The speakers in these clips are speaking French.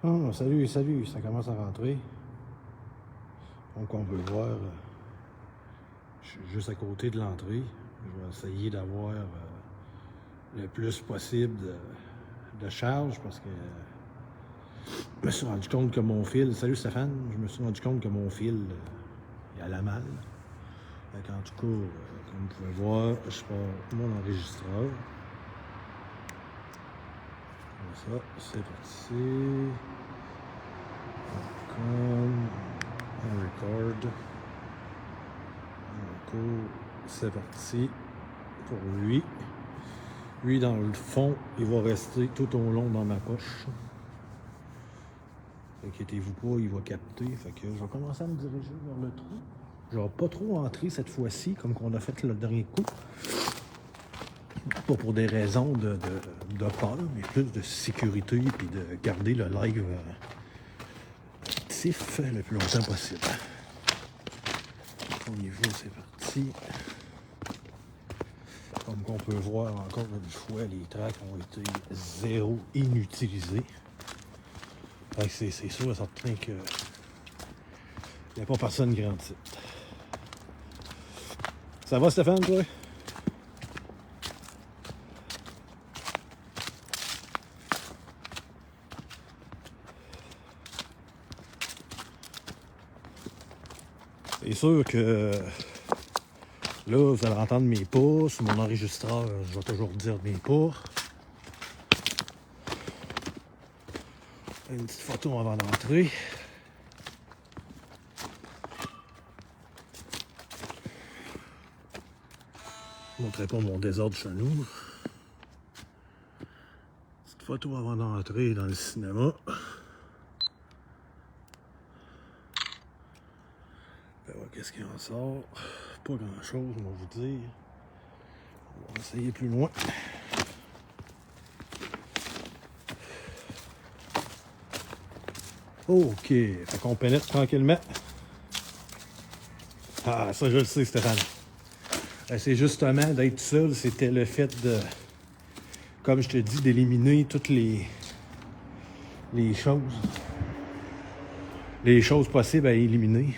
Ah, salut, salut, ça commence à rentrer. Donc, on peut le voir, je suis juste à côté de l'entrée. Je vais essayer d'avoir le plus possible de charge parce que je me suis rendu compte que mon fil, salut Stéphane, je me suis rendu compte que mon fil, il allait mal. Fait en tout cas, comme vous pouvez voir, je pars mon enregistreur. Comme ça, c'est parti. Comme on record. C'est parti pour lui. Lui, dans le fond, il va rester tout au long dans ma poche. Inquiétez-vous pas, il va capter. Fait que je vais commencer à me diriger vers le trou. Je vais pas trop entrer cette fois-ci, comme qu'on a fait le dernier coup. Pas pour des raisons de peur, mais plus de sécurité et de garder le live actif le plus longtemps possible. Au niveau, c'est parti. Comme on peut voir encore une fois, les tracks ont été zéro inutilisés. C'est sûr et certain que il n'y a pas personne qui rentre ici. Ça va Stéphane, toi? C'est sûr que là, vous allez entendre mes pas. Sur mon enregistreur, je vais toujours dire mes pas. Une petite photo avant d'entrer. Je ne montrerai pas mon désordre chez nous. Petite photo avant d'entrer dans le cinéma. Ben ouais, qu'est-ce qui en sort? Pas grand-chose, on va vous dire. On va essayer plus loin. OK, fait qu'on pénètre tranquillement. Ah, ça je le sais, Stéphane. C'est justement d'être seul, c'était le fait de, comme je te dis, d'éliminer toutes les possibles à éliminer.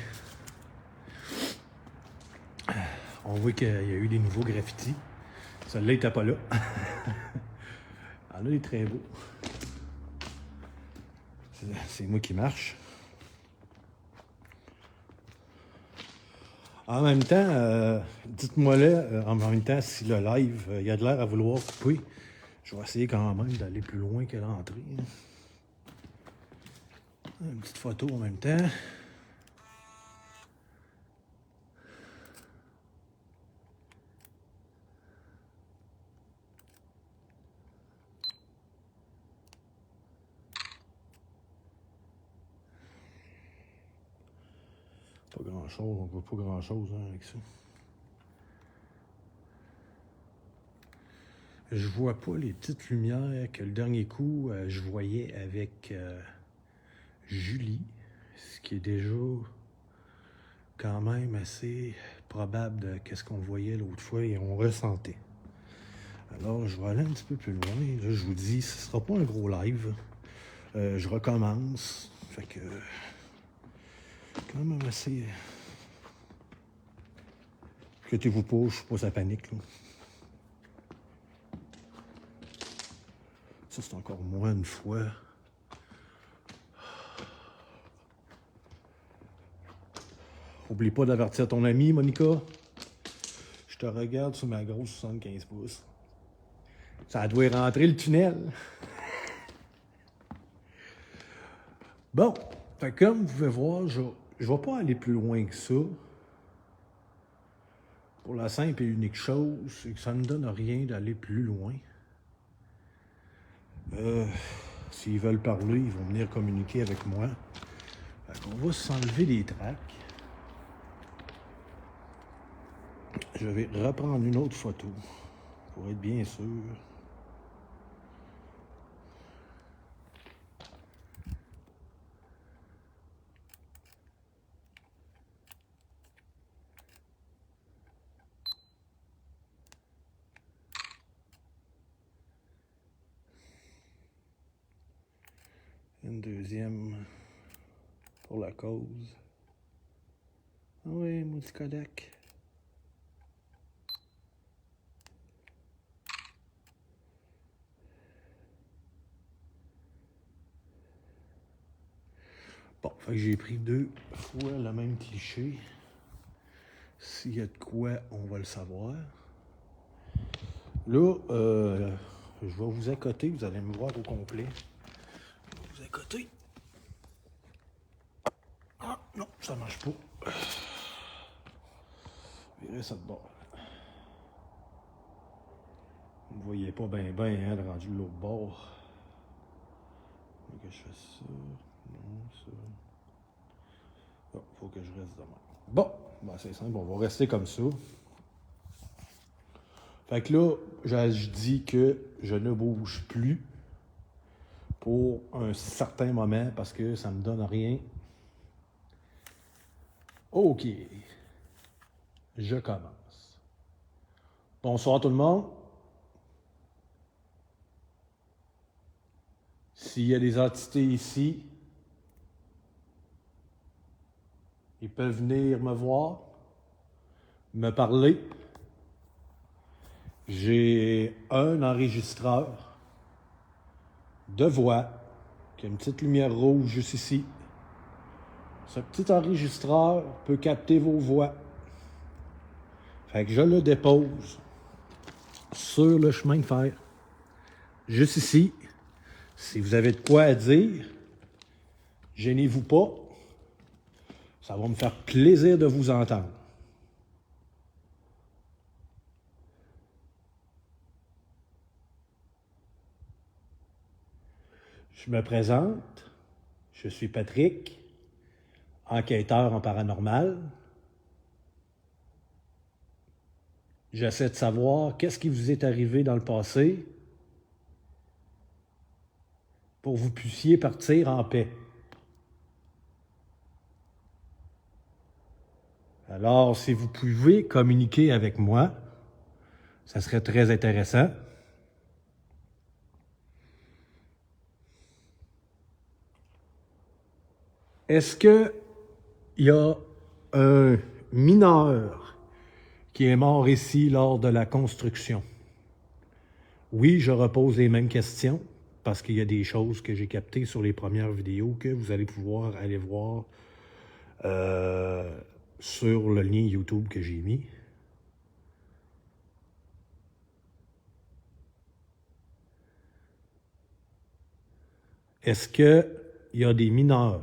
On voit qu'il y a eu des nouveaux graffitis. Celui-là n'était pas là. Il y en a des très beaux. C'est moi qui marche. En même temps, dites-moi là, en même temps, si le live, il y a de l'air à vouloir couper, je vais essayer quand même d'aller plus loin que l'entrée. Une petite photo en même temps. Pas grand-chose, on voit pas grand-chose avec ça. Je vois pas les petites lumières que le dernier coup, je voyais avec Julie, ce qui est déjà quand même assez probable de ce qu'on voyait l'autre fois et on ressentait. Alors, je vais aller un petit peu plus loin. Là, je vous dis, ce sera pas un gros live. Je recommence. Fait que, quand même assez... Inquiétez-vous pas, je suis pas sa panique, là. Ça, c'est encore moins une fois. Oublie pas d'avertir ton ami, Monica. Je te regarde sur ma grosse 75 pouces. Ça doit rentrer le tunnel. Bon, fait comme vous pouvez voir, je vais pas aller plus loin que ça. Pour la simple et unique chose, c'est que ça ne donne rien d'aller plus loin. S'ils veulent parler, ils vont venir communiquer avec moi. On va s'enlever les tracks. Je vais reprendre une autre photo pour être bien sûr. Une deuxième pour la cause. Ah oui, maudit Kodak. Bon, fait que j'ai pris 2 fois le même cliché. S'il y a de quoi, on va le savoir. Là, je vais vous accoter, vous allez me voir au complet. Je vais vous accoter. Ah, non, ça marche pas. Virez ça de bord. Vous ne voyez pas bien, hein, le rendu de l'autre bord. Faut que je fasse ça. Non, ça. Bon, faut que je reste demain. Bon, ben c'est simple, on va rester comme ça. Fait que là, je dis que je ne bouge plus pour un certain moment parce que ça me donne rien. OK. Je commence. Bonsoir tout le monde. S'il y a des entités ici, ils peuvent venir me voir, me parler. J'ai un enregistreur de voix qui a une petite lumière rouge juste ici. Ce petit enregistreur peut capter vos voix. Fait que je le dépose sur le chemin de fer. Juste ici. Si vous avez de quoi à dire, gênez-vous pas. Ça va me faire plaisir de vous entendre. Je me présente. Je suis Patrick, enquêteur en paranormal. J'essaie de savoir qu'est-ce qui vous est arrivé dans le passé pour que vous puissiez partir en paix. Alors, si vous pouvez communiquer avec moi, ça serait très intéressant. Est-ce qu'il y a un mineur qui est mort ici lors de la construction? Oui, je repose les mêmes questions parce qu'il y a des choses que j'ai captées sur les premières vidéos que vous allez pouvoir aller voir sur le lien YouTube que j'ai mis. Est-ce qu'il y a des mineurs?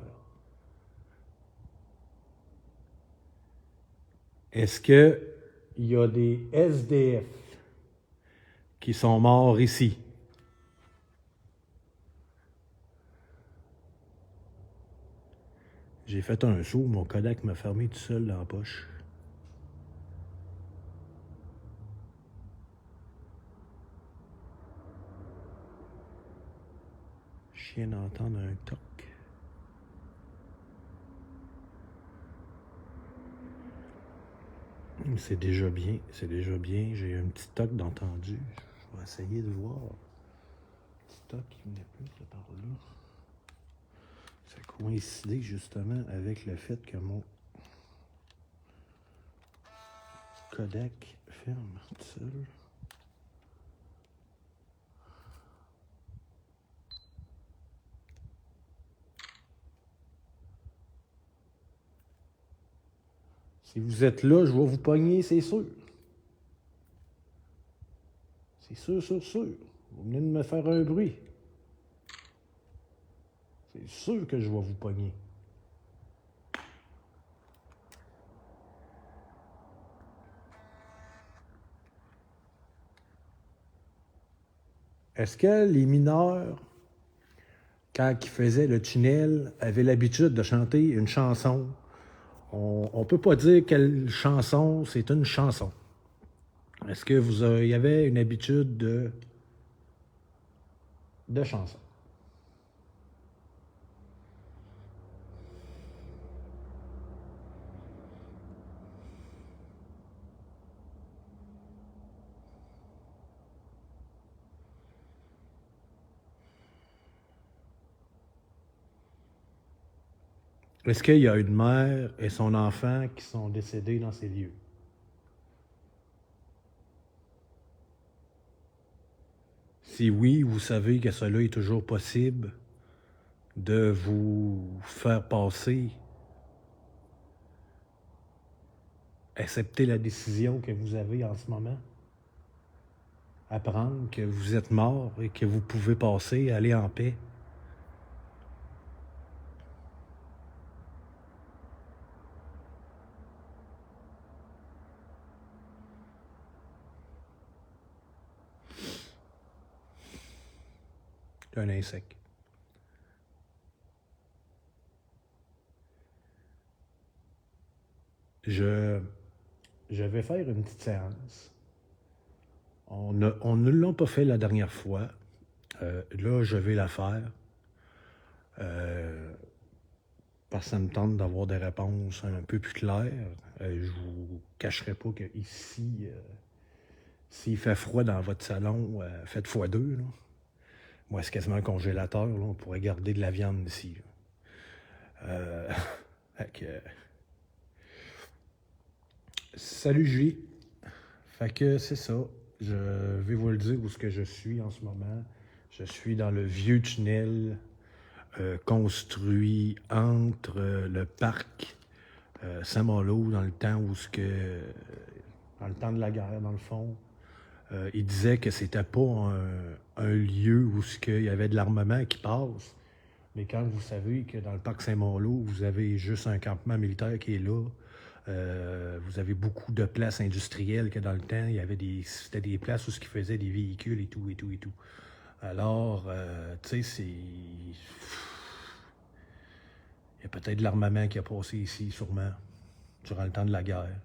Est-ce qu'il y a des SDF qui sont morts ici? J'ai fait un saut, mon Kodak m'a fermé tout seul dans la poche. Je viens d'entendre un toc. C'est déjà bien, c'est déjà bien. J'ai un petit toc d'entendu. Je vais essayer de voir. Petit toc qui venait plus de par là. Ça coïncidait justement avec le fait que mon Kodak ferme tout seul. Si vous êtes là, je vais vous pogner, c'est sûr. C'est sûr, sûr, sûr. Vous venez de me faire un bruit. C'est sûr que je vais vous pogner. Est-ce que les mineurs, quand ils faisaient le tunnel, avaient l'habitude de chanter une chanson? On ne peut pas dire quelle chanson, c'est une chanson. Est-ce que vous y avait une habitude de chanson? Est-ce qu'il y a une mère et son enfant qui sont décédés dans ces lieux? Si oui, vous savez que cela est toujours possible de vous faire passer, accepter la décision que vous avez en ce moment, apprendre que vous êtes mort et que vous pouvez passer, aller en paix. Un insecte. Je vais faire une petite séance. On ne l'a pas fait la dernière fois. Là, je vais la faire. Parce que ça me tente d'avoir des réponses un peu plus claires. Je vous cacherai pas que ici, s'il fait froid dans votre salon, faites x2. Là. Moi, c'est quasiment un congélateur. Là. On pourrait garder de la viande ici. Fait que, salut Julie. Fait que c'est ça. Je vais vous le dire où ce que je suis en ce moment. Je suis dans le vieux tunnel construit entre le parc Saint-Malo dans le temps où dans le temps de la guerre, dans le fond. Il disait que c'était pas un lieu où il y avait de l'armement qui passe. Mais quand vous savez que dans le parc Saint-Malo, vous avez juste un campement militaire qui est là, vous avez beaucoup de places industrielles que dans le temps, c'était des places où ils faisaient des véhicules et tout, et tout, et tout. Alors, tu sais, il y a peut-être de l'armement qui a passé ici, sûrement, durant le temps de la guerre.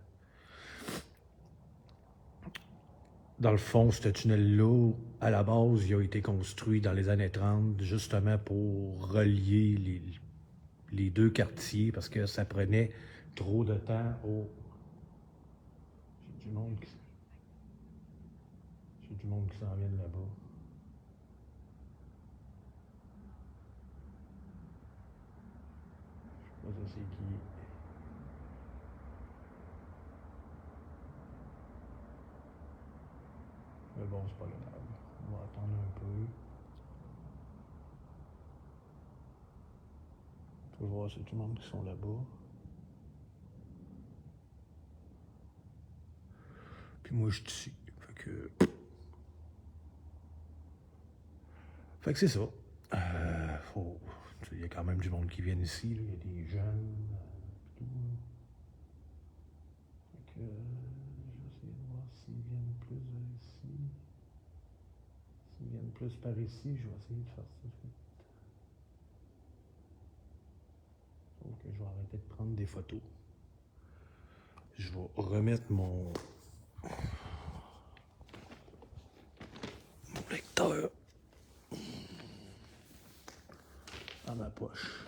Dans le fond, ce tunnel-là, à la base, il a été construit dans les années 30, justement pour relier les deux quartiers, parce que ça prenait trop de temps au... J'ai du monde qui s'en vient de là-bas. Je sais pas ça c'est qui. Mais bon, c'est pas grave. On va attendre un peu. Tu vas voir, c'est tout le monde qui sont là-bas. Puis moi, je suis ici. Fait que c'est ça. Il y a quand même du monde qui vient ici. Il y a des jeunes. Tout. Fait que, je vais essayer de voir s'ils viennent plus ici. S'ils viennent plus par ici, je vais essayer de faire ça. Sauf que je vais arrêter de prendre des photos. Je vais remettre mon lecteur dans ma poche.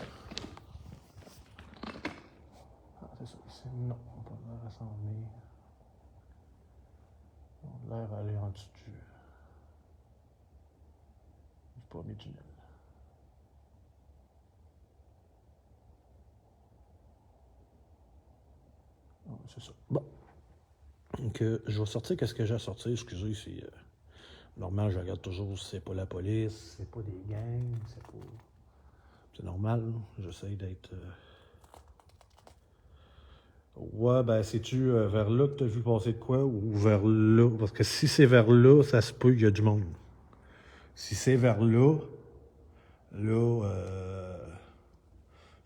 Ah, c'est ça ici. Non, on n'a pas l'air à s'en venir. On a l'air à aller en dessous du... C'est pas mes tunnels. Oh, c'est ça. Bon. Donc, je vais sortir qu'est-ce que j'ai à sortir. Excusez, c'est... normal, je regarde toujours si c'est pas la police, c'est pas des gangs, c'est pas... C'est normal, j'essaye d'être... Ouais, ben, c'est-tu vers là que t'as vu passer de quoi ou vers là? Parce que si c'est vers là, ça se peut qu'il y a du monde. Si c'est vers là, je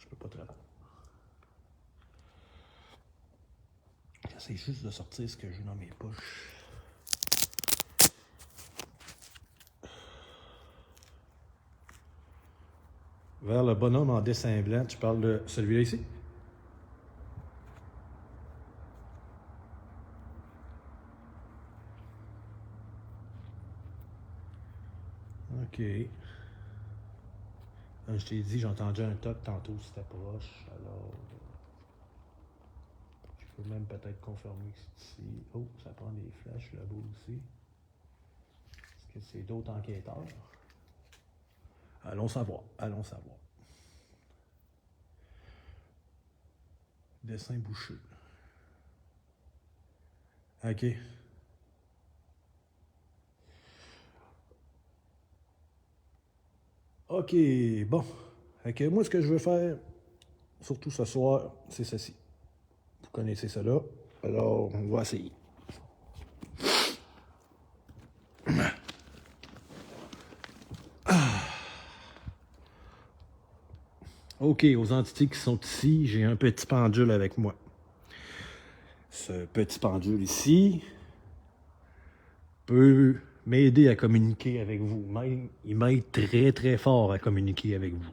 peux pas te répondre. J'essaie juste de sortir ce que j'ai dans mes poches. Vers le bonhomme en dessin blanc, tu parles de celui-là ici? OK. Je t'ai dit, j'ai entendu un toc tantôt, c'était proche. Alors, je peux même peut-être confirmer que c'est ici. Oh, ça prend des flashs là-bas aussi. Est-ce que c'est d'autres enquêteurs? Allons savoir, allons savoir. Dessin bouché. OK. OK, bon. Fait que moi, ce que je veux faire, surtout ce soir, c'est ceci. Vous connaissez cela. Alors, on va essayer. OK, aux entités qui sont ici, j'ai un petit pendule avec moi. Ce petit pendule ici peut m'aider à communiquer avec vous. Il m'aide très, très fort à communiquer avec vous.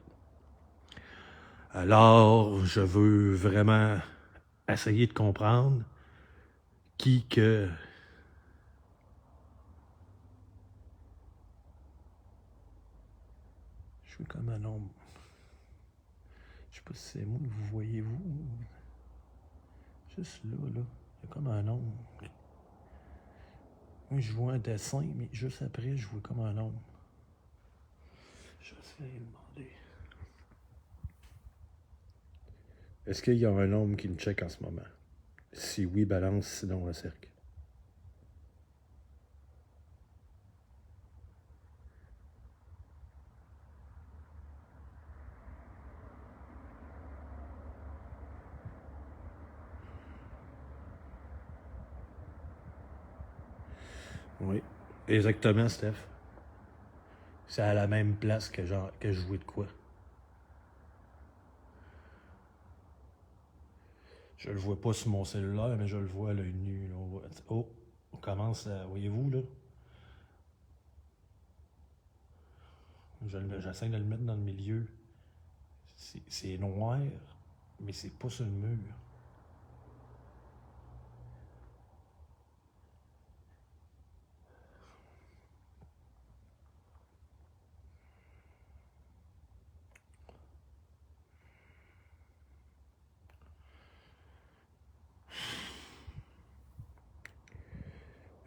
Alors, je veux vraiment essayer de comprendre qui que... Je suis comme un homme. Je sais pas si c'est moi que vous voyez, vous. Juste là, là. Il y a comme un homme. Moi, je vois un dessin, mais juste après, je vois comme un homme. Je vais essayer de demander. Est-ce qu'il y a un homme qui me check en ce moment? Si oui, balance, sinon un cercle. Oui, exactement, Steph. C'est à la même place que je jouais de quoi. Je le vois pas sur mon cellulaire, mais je le vois à l'œil nu. Là. Oh, on commence à... Voyez-vous, là? J'essaie de le mettre dans le milieu. C'est noir, mais c'est pas sur le mur.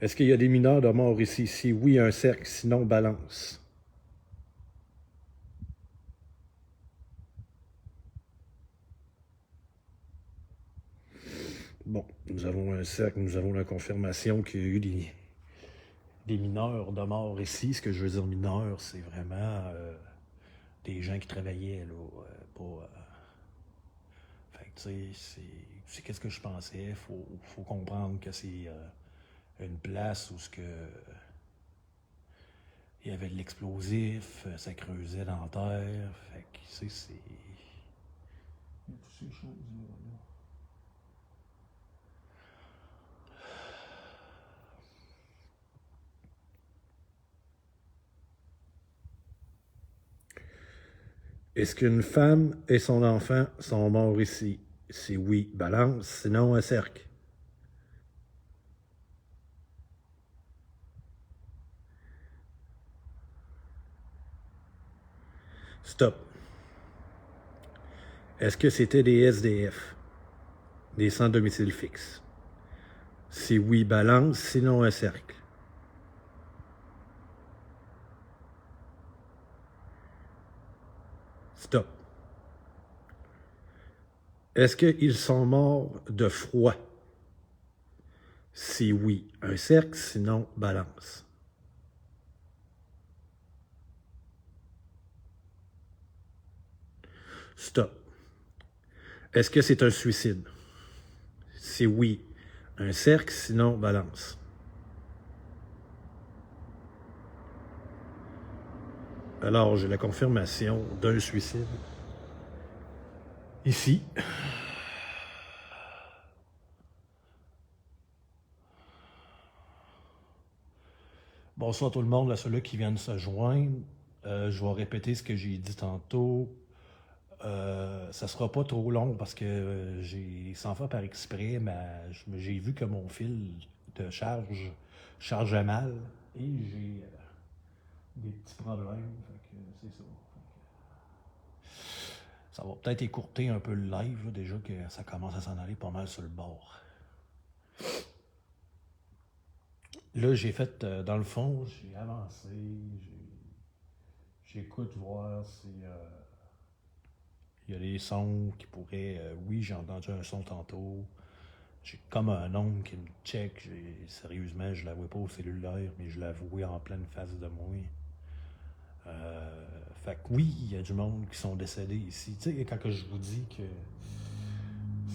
Est-ce qu'il y a des mineurs de mort ici? Si oui, un cercle, sinon balance. Bon, nous avons un cercle, nous avons la confirmation qu'il y a eu des mineurs de mort ici. Ce que je veux dire mineurs, c'est vraiment des gens qui travaillaient là, pas... fait que tu sais, c'est qu'est-ce que je pensais. Faut comprendre que c'est une place où ce que il y avait de l'explosif, ça creusait dans la terre. Fait que tu sais, c'est... Il y a toutes ces choses-là. Là. Est-ce qu'une femme et son enfant sont morts ici? Si oui, balance, sinon un cercle. Stop. Est-ce que c'était des SDF? Des sans domicile fixe? Si oui, balance, sinon un cercle. Stop. Est-ce qu'ils sont morts de froid? Si oui, un cercle, sinon balance. Stop. Est-ce que c'est un suicide? Si oui, un cercle, sinon balance. Alors, j'ai la confirmation d'un suicide. Ici. Bonsoir tout le monde, là, ceux-là qui viennent se joindre. Je vais répéter ce que j'ai dit tantôt. Ça sera pas trop long parce que j'ai sans faire par exprès, mais j'ai vu que mon fil de chargeait mal et j'ai des petits problèmes. Fait que c'est ça. Ça va peut-être écourter un peu le live, là, déjà que ça commence à s'en aller pas mal sur le bord. Là, j'ai fait, dans le fond, j'ai avancé, j'écoute voir si Il y a des sons qui pourraient... oui, j'ai entendu un son tantôt. J'ai comme un oncle qui me check. Sérieusement, je la vois pas au cellulaire, mais je la vois en pleine face de moi. Fait que oui, il y a du monde qui sont décédés ici. Tu sais, quand que je vous dis que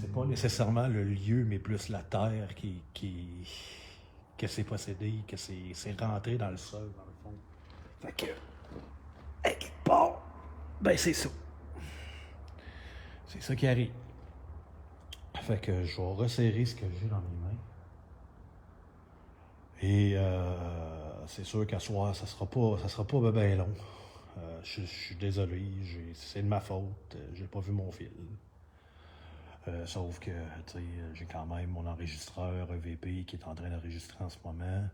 c'est pas nécessairement le lieu, mais plus la terre que c'est possédé, que c'est rentré dans le sol, dans le fond. Fait que, bon, ben c'est ça. C'est ça qui arrive. Fait que je vais resserrer ce que j'ai dans mes mains. Et c'est sûr qu'à soir, ça sera pas bien long. Je suis désolé, c'est de ma faute, j'ai pas vu mon fil. Sauf que, tu sais, j'ai quand même mon enregistreur EVP qui est en train d'enregistrer en ce moment.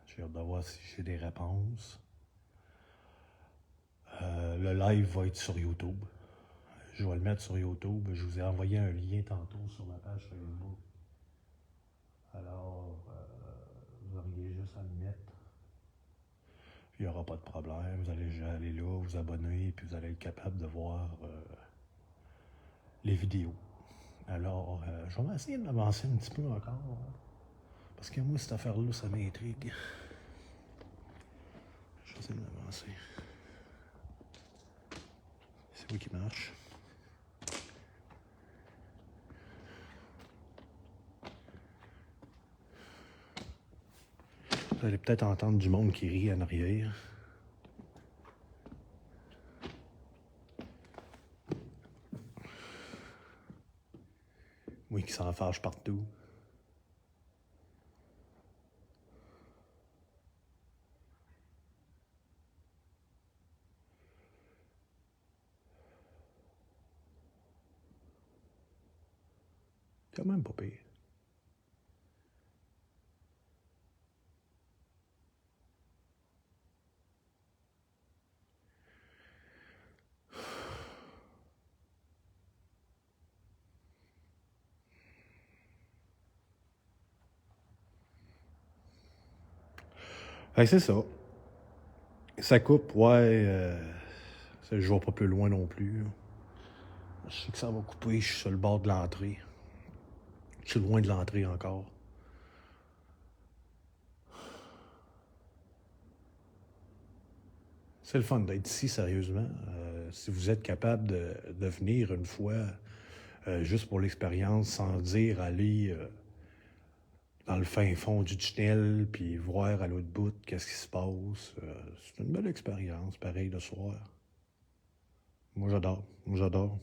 J'ai hâte de voir si j'ai des réponses. Le live va être sur YouTube. Je vais le mettre sur YouTube. Je vous ai envoyé un lien tantôt sur ma page Facebook. Alors, vous auriez juste à le mettre. Il n'y aura pas de problème. Vous allez aller là, vous abonner, puis vous allez être capable de voir les vidéos. Alors, je vais essayer de m'avancer un petit peu encore. Parce que moi, cette affaire-là, ça m'intrigue. Je vais essayer de m'avancer. C'est oui qui marche. Vous allez peut-être entendre du monde qui rit en arrière. Oui, qui s'en fâche partout. Quand même pas pire. Fait que c'est ça. Ça coupe, ouais. Je vais pas plus loin non plus. Je sais que ça va couper, je suis sur le bord de l'entrée. Je suis loin de l'entrée encore. C'est le fun d'être ici, sérieusement. Si vous êtes capable de venir une fois, juste pour l'expérience, sans dire aller dans le fin fond du tunnel, puis voir à l'autre bout qu'est-ce qui se passe, c'est une belle expérience, pareil, le soir. Moi, j'adore.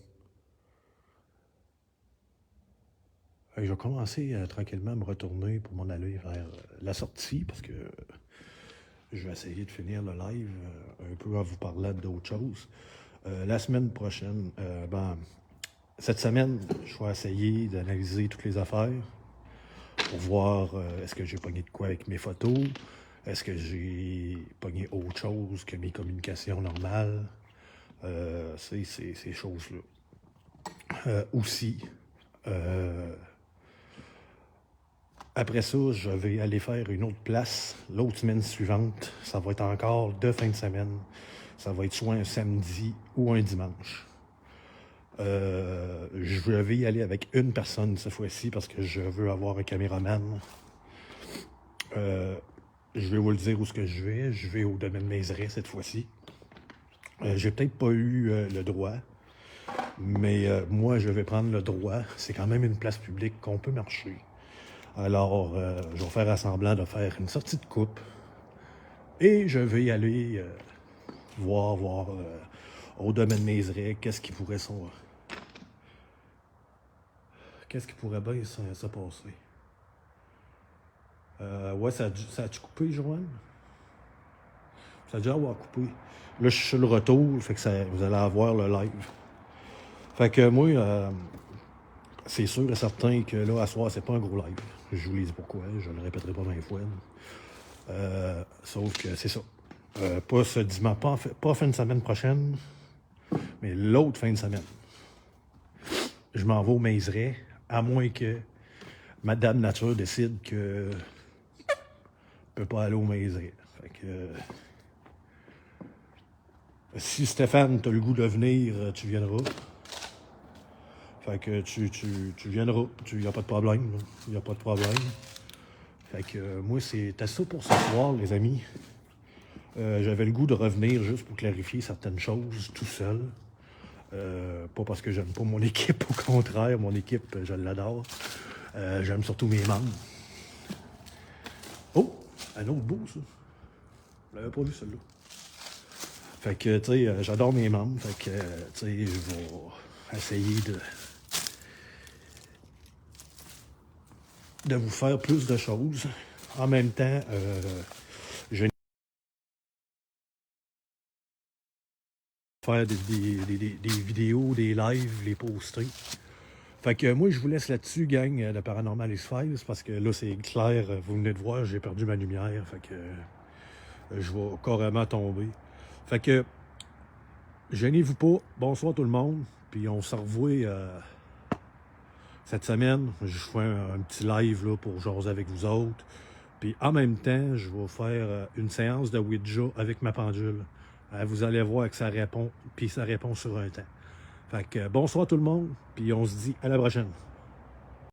Je vais commencer tranquillement à me retourner pour m'en aller vers la sortie, parce que je vais essayer de finir le live un peu en vous parlant d'autres choses. La semaine prochaine, cette semaine, je vais essayer d'analyser toutes les affaires pour voir est-ce que j'ai pogné de quoi avec mes photos, est-ce que j'ai pogné autre chose que mes communications normales, ces choses-là. Aussi, après ça, je vais aller faire une autre place l'autre semaine suivante. Ça va être encore de fin de semaine. Ça va être soit un samedi ou un dimanche. Je vais y aller avec une personne cette fois-ci parce que je veux avoir un caméraman. Je vais vous le dire où est-ce que je vais. Je vais au domaine Mézeray cette fois-ci. J'ai peut-être pas eu le droit, mais moi, je vais prendre le droit. C'est quand même une place publique qu'on peut marcher. Alors, je vais faire semblant de faire une sortie de coupe. Et je vais y aller voir au domaine Mézeray qu'est-ce qui pourrait bien se passer. Ouais, ça a-tu coupé, Joanne? Ça a dû avoir coupé. Là, je suis sur le retour, fait que vous allez avoir le live. Fait que moi, c'est sûr et certain que là, à soir, c'est pas un gros live. Je vous dis pourquoi, je le répéterai pas 20 fois. Sauf que c'est ça. Pas ce dimanche, pas fin de semaine prochaine, mais l'autre fin de semaine. Je m'en vais au Mézeray, à moins que Madame Nature décide que je peux pas aller au Mézeray. Fait que Si Stéphane, t'as le goût de venir, tu viendras. Fait que tu viendras. Il n'y a pas de problème. Il n'y a pas de problème. Fait que moi, c'était ça pour ce soir, les amis. J'avais le goût de revenir juste pour clarifier certaines choses tout seul. Pas parce que j'aime pas mon équipe, au contraire, mon équipe, je l'adore. J'aime surtout mes membres. Oh! Un autre beau, ça. Je l'avais pas vu, celui-là. Fait que, tu sais, j'adore mes membres. Fait que, tu sais, je vais essayer de vous faire plus de choses. En même temps, je vais faire des vidéos, des lives, les poster. Fait que moi, je vous laisse là-dessus, gang de Paranormal X-Files, parce que là, c'est clair, vous venez de voir, j'ai perdu ma lumière, fait que je vais carrément tomber. Fait que, gênez-vous pas, bonsoir tout le monde, puis on se revoit cette semaine. Je fais un petit live là, pour jaser avec vous autres. Puis en même temps, je vais faire une séance de Ouija avec ma pendule. Vous allez voir que ça répond, puis ça répond sur un temps. Fait que bonsoir tout le monde, puis on se dit à la prochaine.